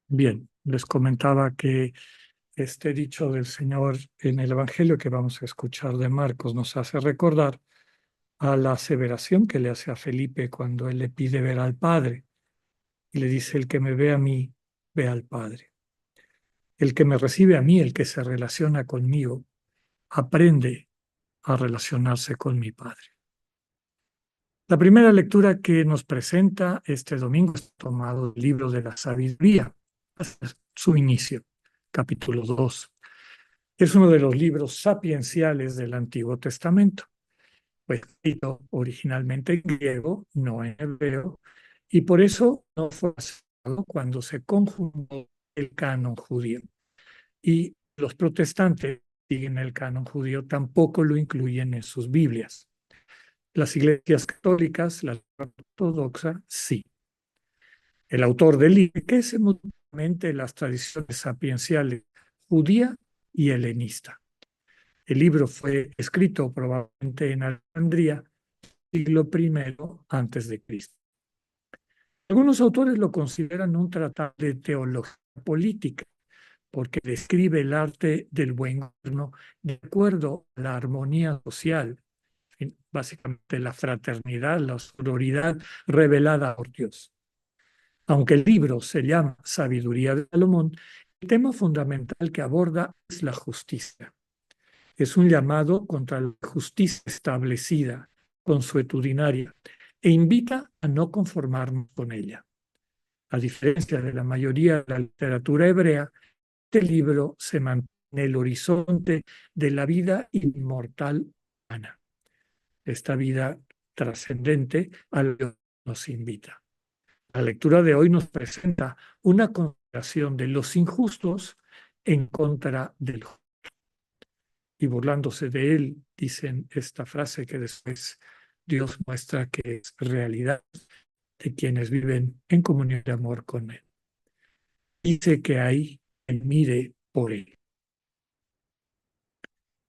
Bien, les comentaba que este dicho del Señor en el Evangelio que vamos a escuchar de Marcos nos hace recordar a la aseveración que le hace a Felipe cuando él le pide ver al Padre y le dice, el que me ve a mí, ve al Padre. El que me recibe a mí, el que se relaciona conmigo, aprende a relacionarse con mi Padre. La primera lectura que nos presenta este domingo es tomado del libro de la sabiduría, su inicio, capítulo 2. Es uno de los libros sapienciales del Antiguo Testamento. Fue escrito originalmente en griego, no en hebreo, y por eso no fue aceptado cuando se conjugó el canon judío. Y los protestantes siguen el canon judío, tampoco lo incluyen en sus Biblias. Las iglesias católicas, la ortodoxa, sí. El autor del libro, que es mutuamente las tradiciones sapienciales judía y helenista. El libro fue escrito probablemente en Alejandría, siglo I antes de Cristo. Algunos autores lo consideran un tratado de teología política, porque describe el arte del buen gobierno de acuerdo a la armonía social, básicamente la fraternidad, la sororidad revelada por Dios. Aunque el libro se llama Sabiduría de Salomón, el tema fundamental que aborda es la justicia. Es un llamado contra la justicia establecida, consuetudinaria, e invita a no conformarnos con ella. A diferencia de la mayoría de la literatura hebrea, este libro se mantiene en el horizonte de la vida inmortal humana, esta vida trascendente a la que nos invita. La lectura de hoy nos presenta una consideración de los injustos en contra del justo. Y burlándose de él, dicen esta frase que después Dios muestra que es realidad de quienes viven en comunión de amor con él. Dice que hay quien mire por él.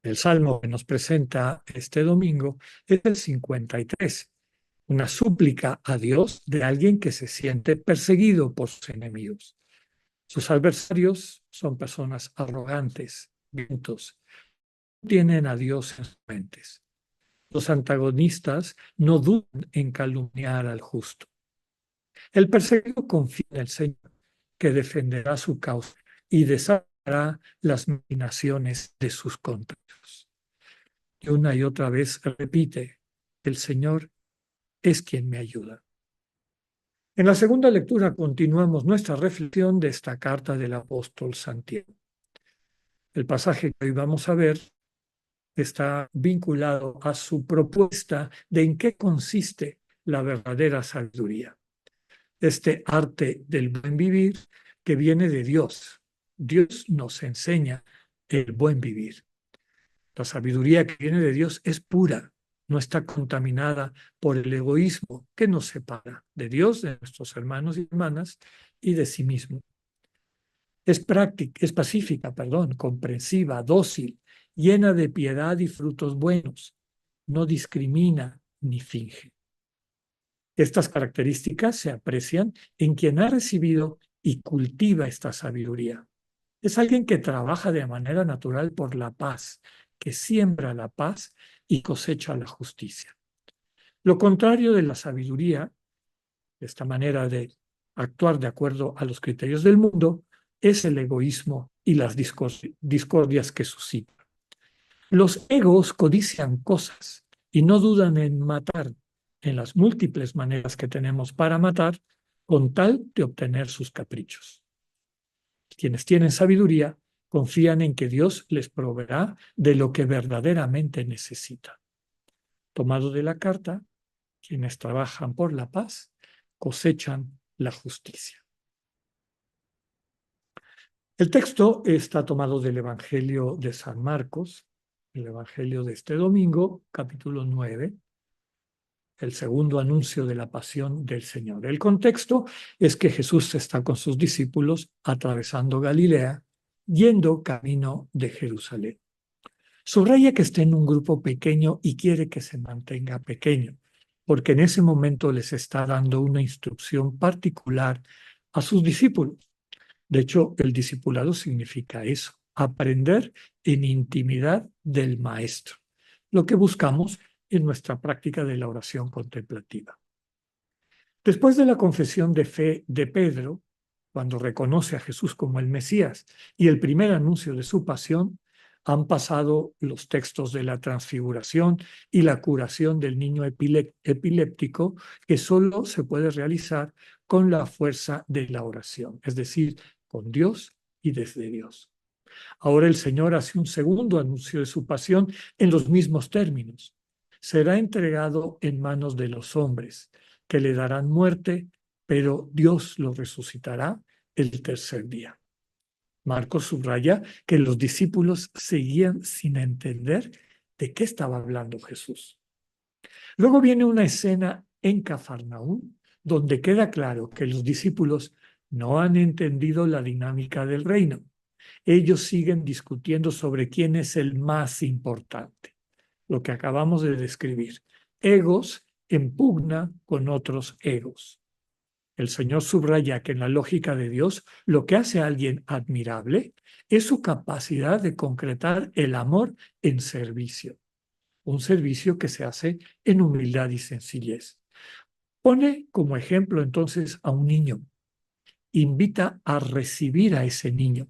El salmo que nos presenta este domingo es el 53, una súplica a Dios de alguien que se siente perseguido por sus enemigos. Sus adversarios son personas arrogantes, violentos, tienen a Dios en sus mentes. Los antagonistas no dudan en calumniar al justo. El perseguido confía en el Señor, que defenderá su causa y desatará las maquinaciones de sus contrarios. Y una y otra vez repite, el Señor es quien me ayuda. En la segunda lectura continuamos nuestra reflexión de esta carta del apóstol Santiago. El pasaje que hoy vamos a ver está vinculado a su propuesta de en qué consiste la verdadera sabiduría. Este arte del buen vivir que viene de Dios. Dios nos enseña el buen vivir. La sabiduría que viene de Dios es pura, no está contaminada por el egoísmo que nos separa de Dios, de nuestros hermanos y hermanas y de sí mismo. Es práctica, es pacífica, comprensiva, dócil, llena de piedad y frutos buenos. No discrimina ni finge. Estas características se aprecian en quien ha recibido y cultiva esta sabiduría. Es alguien que trabaja de manera natural por la paz, que siembra la paz y cosecha la justicia. Lo contrario de la sabiduría, esta manera de actuar de acuerdo a los criterios del mundo, es el egoísmo y las discordias que suscita. Los egos codician cosas y no dudan en matar en las múltiples maneras que tenemos para matar con tal de obtener sus caprichos. Quienes tienen sabiduría confían en que Dios les proveerá de lo que verdaderamente necesitan. Tomado de la carta, quienes trabajan por la paz cosechan la justicia. El texto está tomado del Evangelio de San Marcos, el Evangelio de este domingo, capítulo 9, el segundo anuncio de la pasión del Señor. El contexto es que Jesús está con sus discípulos atravesando Galilea, yendo camino de Jerusalén. Subraya que está en un grupo pequeño y quiere que se mantenga pequeño, porque en ese momento les está dando una instrucción particular a sus discípulos. De hecho, el discipulado significa eso, aprender en intimidad del maestro, lo que buscamos en nuestra práctica de la oración contemplativa. Después de la confesión de fe de Pedro, cuando reconoce a Jesús como el Mesías y el primer anuncio de su pasión, han pasado los textos de la transfiguración y la curación del niño epiléptico, que solo se puede realizar con la fuerza de la oración, es decir, con Dios y desde Dios. Ahora el Señor hace un segundo anuncio de su pasión en los mismos términos. Será entregado en manos de los hombres, que le darán muerte, pero Dios lo resucitará el tercer día. Marcos subraya que los discípulos seguían sin entender de qué estaba hablando Jesús. Luego viene una escena en Cafarnaúm donde queda claro que los discípulos no han entendido la dinámica del reino. Ellos siguen discutiendo sobre quién es el más importante, lo que acabamos de describir. Egos en pugna con otros egos. El Señor subraya que en la lógica de Dios lo que hace a alguien admirable es su capacidad de concretar el amor en servicio, un servicio que se hace en humildad y sencillez. Pone como ejemplo entonces a un niño, invita a recibir a ese niño,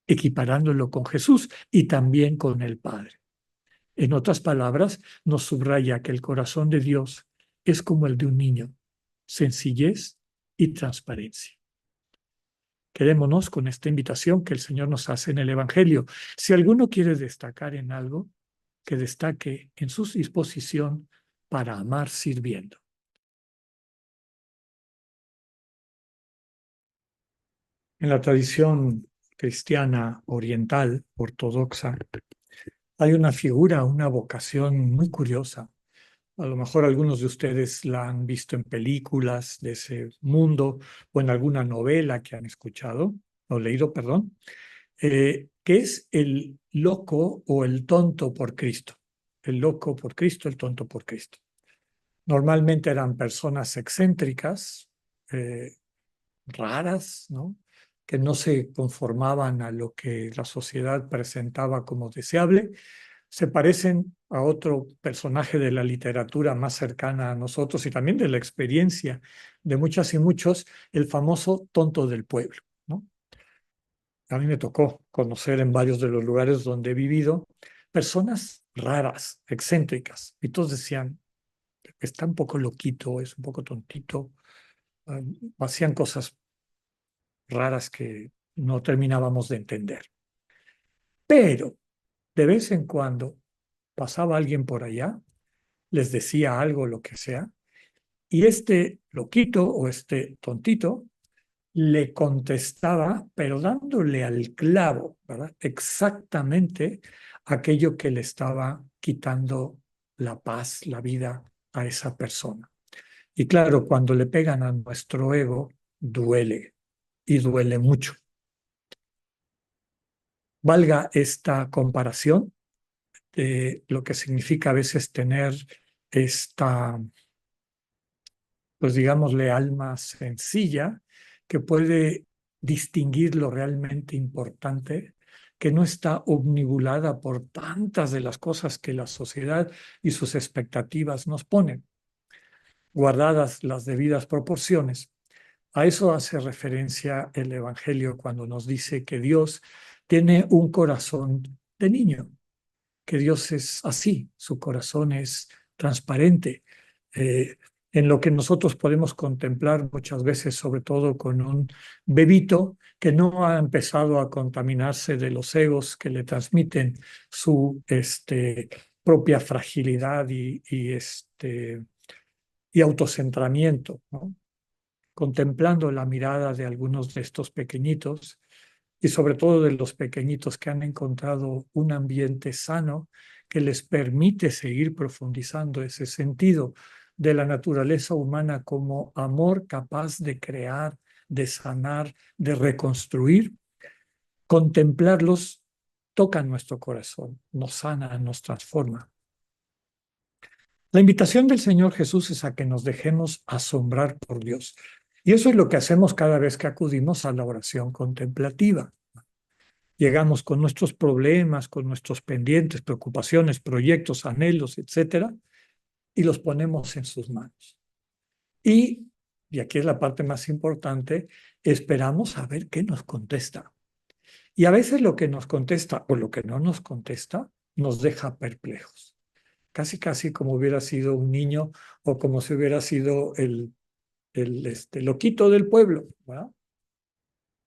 equiparándolo con Jesús y también con el Padre. En otras palabras, nos subraya que el corazón de Dios es como el de un niño, sencillez y transparencia. Quedémonos con esta invitación que el Señor nos hace en el Evangelio. Si alguno quiere destacar en algo, que destaque en su disposición para amar sirviendo. En la tradición cristiana oriental, ortodoxa, hay una figura, una vocación muy curiosa. A lo mejor algunos de ustedes la han visto en películas de ese mundo o en alguna novela que han escuchado o leído, perdón, que es el loco o el tonto por Cristo. El loco por Cristo, el tonto por Cristo. Normalmente eran personas excéntricas, eh, raras, ¿no? Que no se conformaban a lo que la sociedad presentaba como deseable. Se parecen a otro personaje de la literatura más cercana a nosotros y también de la experiencia de muchas y muchos, el famoso tonto del pueblo, ¿no? A mí me tocó conocer en varios de los lugares donde he vivido personas raras, excéntricas, y todos decían, está un poco loquito, es un poco tontito, hacían cosas raras que no terminábamos de entender. Pero de vez en cuando pasaba alguien por allá, les decía algo, lo que sea, y este loquito o este tontito le contestaba, pero dándole al clavo, ¿verdad? Exactamente aquello que le estaba quitando la paz, la vida a esa persona. Y claro, cuando le pegan a nuestro ego, duele y duele mucho. Valga esta comparación de lo que significa a veces tener esta, pues digámosle, alma sencilla que puede distinguir lo realmente importante, que no está omnibulada por tantas de las cosas que la sociedad y sus expectativas nos ponen, guardadas las debidas proporciones. A eso hace referencia el Evangelio cuando nos dice que Dios tiene un corazón de niño, que Dios es así, su corazón es transparente. Eh, en lo que nosotros podemos contemplar muchas veces, sobre todo con un bebito que no ha empezado a contaminarse de los egos que le transmiten su propia fragilidad y autocentramiento, ¿no? Contemplando la mirada de algunos de estos pequeñitos y sobre todo de los pequeñitos que han encontrado un ambiente sano que les permite seguir profundizando ese sentido de la naturaleza humana como amor capaz de crear, de sanar, de reconstruir. Contemplarlos toca nuestro corazón, nos sana, nos transforma. La invitación del Señor Jesús es a que nos dejemos asombrar por Dios. Y eso es lo que hacemos cada vez que acudimos a la oración contemplativa. Llegamos con nuestros problemas, con nuestros pendientes, preocupaciones, proyectos, anhelos, etcétera, y los ponemos en sus manos. Y aquí es la parte más importante, esperamos a ver qué nos contesta. Y a veces lo que nos contesta o lo que no nos contesta nos deja perplejos. Casi, casi como hubiera sido un niño o como si hubiera sido el loquito del pueblo, ¿verdad?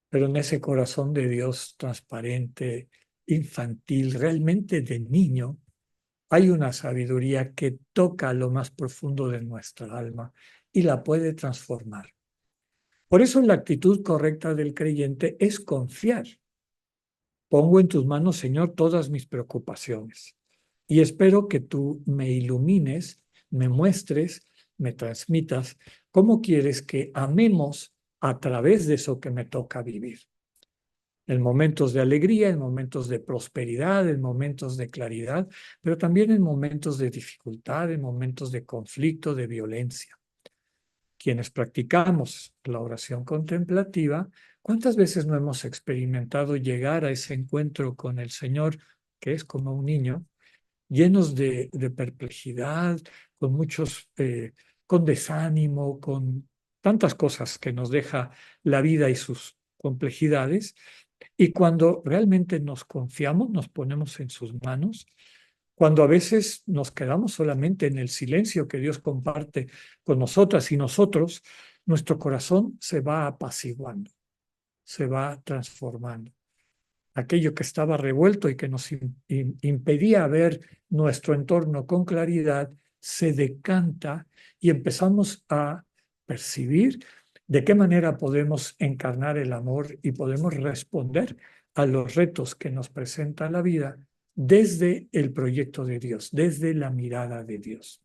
Pero en ese corazón de Dios transparente, infantil, realmente de niño, hay una sabiduría que toca lo más profundo de nuestra alma y la puede transformar. Por eso la actitud correcta del creyente es confiar. Pongo en tus manos, Señor, todas mis preocupaciones y espero que tú me ilumines, me muestres, me transmitas cómo quieres que amemos a través de eso que me toca vivir. En momentos de alegría, en momentos de prosperidad, en momentos de claridad, pero también en momentos de dificultad, en momentos de conflicto, de violencia. Quienes practicamos la oración contemplativa, ¿cuántas veces no hemos experimentado llegar a ese encuentro con el Señor, que es como un niño, llenos de perplejidad, con con desánimo, con tantas cosas que nos deja la vida y sus complejidades? Y cuando realmente nos confiamos, nos ponemos en sus manos, cuando a veces nos quedamos solamente en el silencio que Dios comparte con nosotras y nosotros, nuestro corazón se va apaciguando, se va transformando. Aquello que estaba revuelto y que nos impedía ver nuestro entorno con claridad, se decanta y empezamos a percibir de qué manera podemos encarnar el amor y podemos responder a los retos que nos presenta la vida desde el proyecto de Dios, desde la mirada de Dios.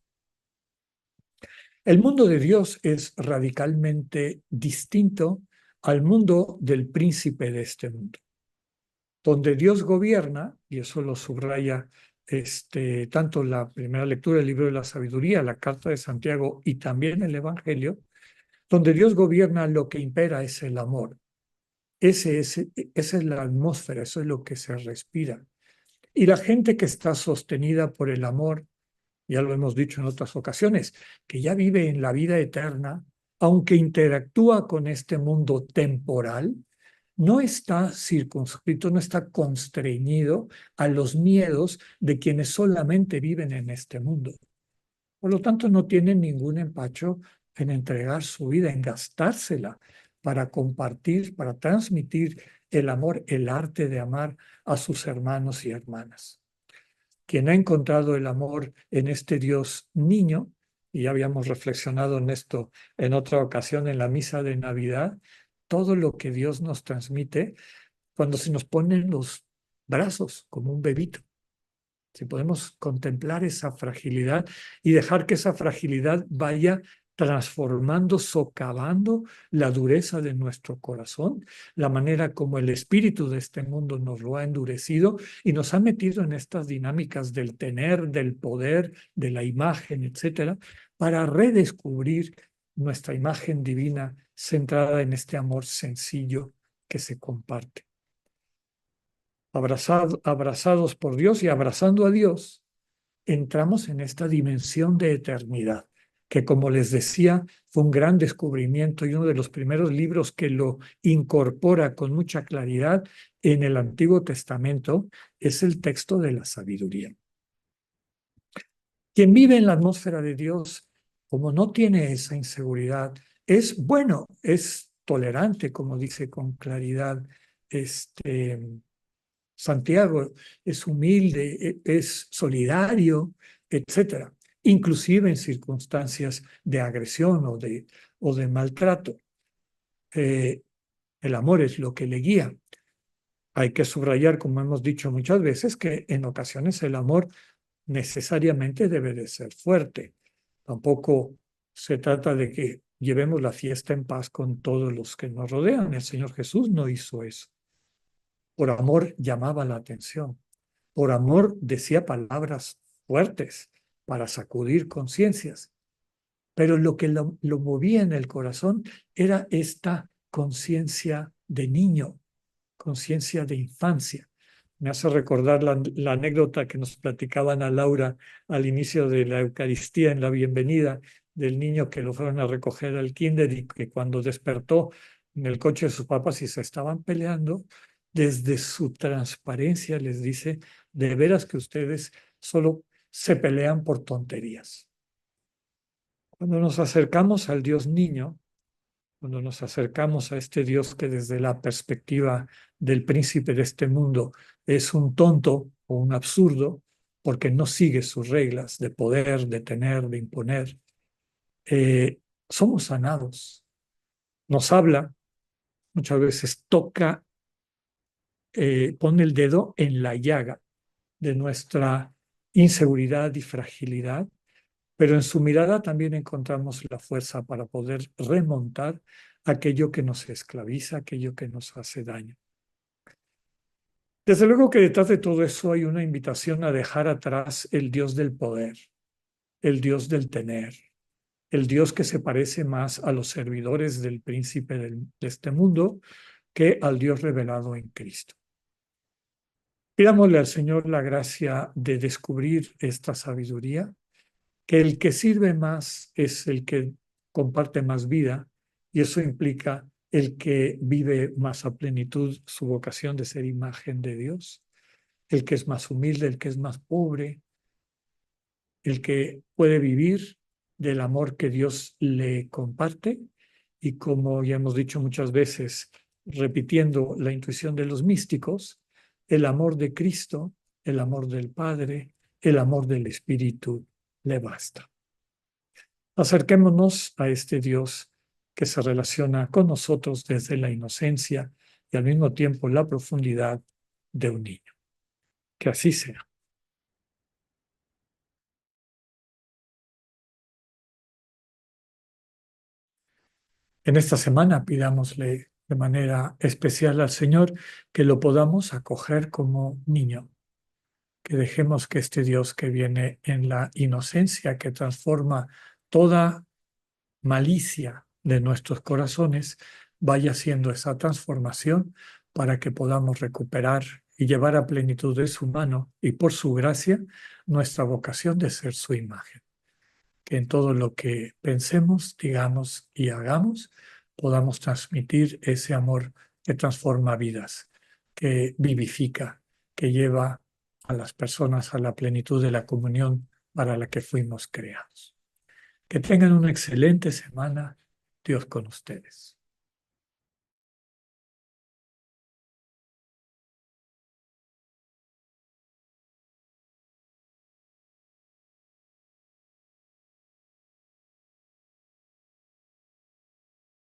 El mundo de Dios es radicalmente distinto al mundo del príncipe de este mundo. Donde Dios gobierna, y eso lo subraya tanto la primera lectura del libro de la sabiduría, la carta de Santiago y también el Evangelio, donde Dios gobierna, lo que impera es el amor. Esa es la atmósfera, eso es lo que se respira. Y la gente que está sostenida por el amor, ya lo hemos dicho en otras ocasiones, que ya vive en la vida eterna, aunque interactúa con este mundo temporal, no está circunscrito, no está constreñido a los miedos de quienes solamente viven en este mundo. Por lo tanto, no tiene ningún empacho en entregar su vida, en gastársela para compartir, para transmitir el amor, el arte de amar a sus hermanos y hermanas. Quien ha encontrado el amor en este Dios niño, y ya habíamos reflexionado en esto en otra ocasión en la misa de Navidad, todo lo que Dios nos transmite cuando se nos ponen los brazos como un bebito. Si podemos contemplar esa fragilidad y dejar que esa fragilidad vaya transformando, socavando la dureza de nuestro corazón, la manera como el espíritu de este mundo nos lo ha endurecido y nos ha metido en estas dinámicas del tener, del poder, de la imagen, etcétera, para redescubrir nuestra imagen divina centrada en este amor sencillo que se comparte. Abrazados por Dios y abrazando a Dios, entramos en esta dimensión de eternidad, que como les decía, fue un gran descubrimiento y uno de los primeros libros que lo incorpora con mucha claridad en el Antiguo Testamento es el texto de la sabiduría. Quien vive en la atmósfera de Dios, como no tiene esa inseguridad, es bueno, es tolerante, como dice con claridad Santiago, es humilde, es solidario, etcétera, inclusive en circunstancias de agresión o de maltrato. El amor es lo que le guía. Hay que subrayar, como hemos dicho muchas veces, que en ocasiones el amor necesariamente debe de ser fuerte. Tampoco se trata de que llevemos la fiesta en paz con todos los que nos rodean. El Señor Jesús no hizo eso. Por amor llamaba la atención. Por amor decía palabras fuertes para sacudir conciencias. pero lo que lo movía en el corazón era esta conciencia de niño, conciencia de infancia. Me hace recordar la anécdota que nos platicaban a Laura al inicio de la Eucaristía en la bienvenida del niño que lo fueron a recoger al kinder y que cuando despertó en el coche de sus papás y se estaban peleando, desde su transparencia les dice, de veras que ustedes solo se pelean por tonterías. Cuando nos acercamos al Dios niño, cuando nos acercamos a este Dios que desde la perspectiva del príncipe de este mundo es un tonto o un absurdo, porque no sigue sus reglas de poder, de tener, de imponer, somos sanados. Nos habla, muchas veces toca, pone el dedo en la llaga de nuestra inseguridad y fragilidad, pero en su mirada también encontramos la fuerza para poder remontar aquello que nos esclaviza, aquello que nos hace daño. Desde luego que detrás de todo eso hay una invitación a dejar atrás el Dios del poder, el Dios del tener, el Dios que se parece más a los servidores del príncipe de este mundo que al Dios revelado en Cristo. Pidámosle al Señor la gracia de descubrir esta sabiduría, que el que sirve más es el que comparte más vida, y eso implica el que vive más a plenitud su vocación de ser imagen de Dios, el que es más humilde, el que es más pobre, el que puede vivir del amor que Dios le comparte, y como ya hemos dicho muchas veces, repitiendo la intuición de los místicos, el amor de Cristo, el amor del Padre, el amor del Espíritu le basta. Acerquémonos a este Dios que se relaciona con nosotros desde la inocencia y al mismo tiempo la profundidad de un niño. Que así sea. En esta semana pidámosle de manera especial al Señor que lo podamos acoger como niño, que dejemos que este Dios que viene en la inocencia, que transforma toda malicia de nuestros corazones, vaya haciendo esa transformación para que podamos recuperar y llevar a plenitud de su mano y por su gracia nuestra vocación de ser su imagen. Que en todo lo que pensemos, digamos y hagamos, podamos transmitir ese amor que transforma vidas, que vivifica, que lleva a las personas a la plenitud de la comunión para la que fuimos creados. Que tengan una excelente semana. Dios con ustedes.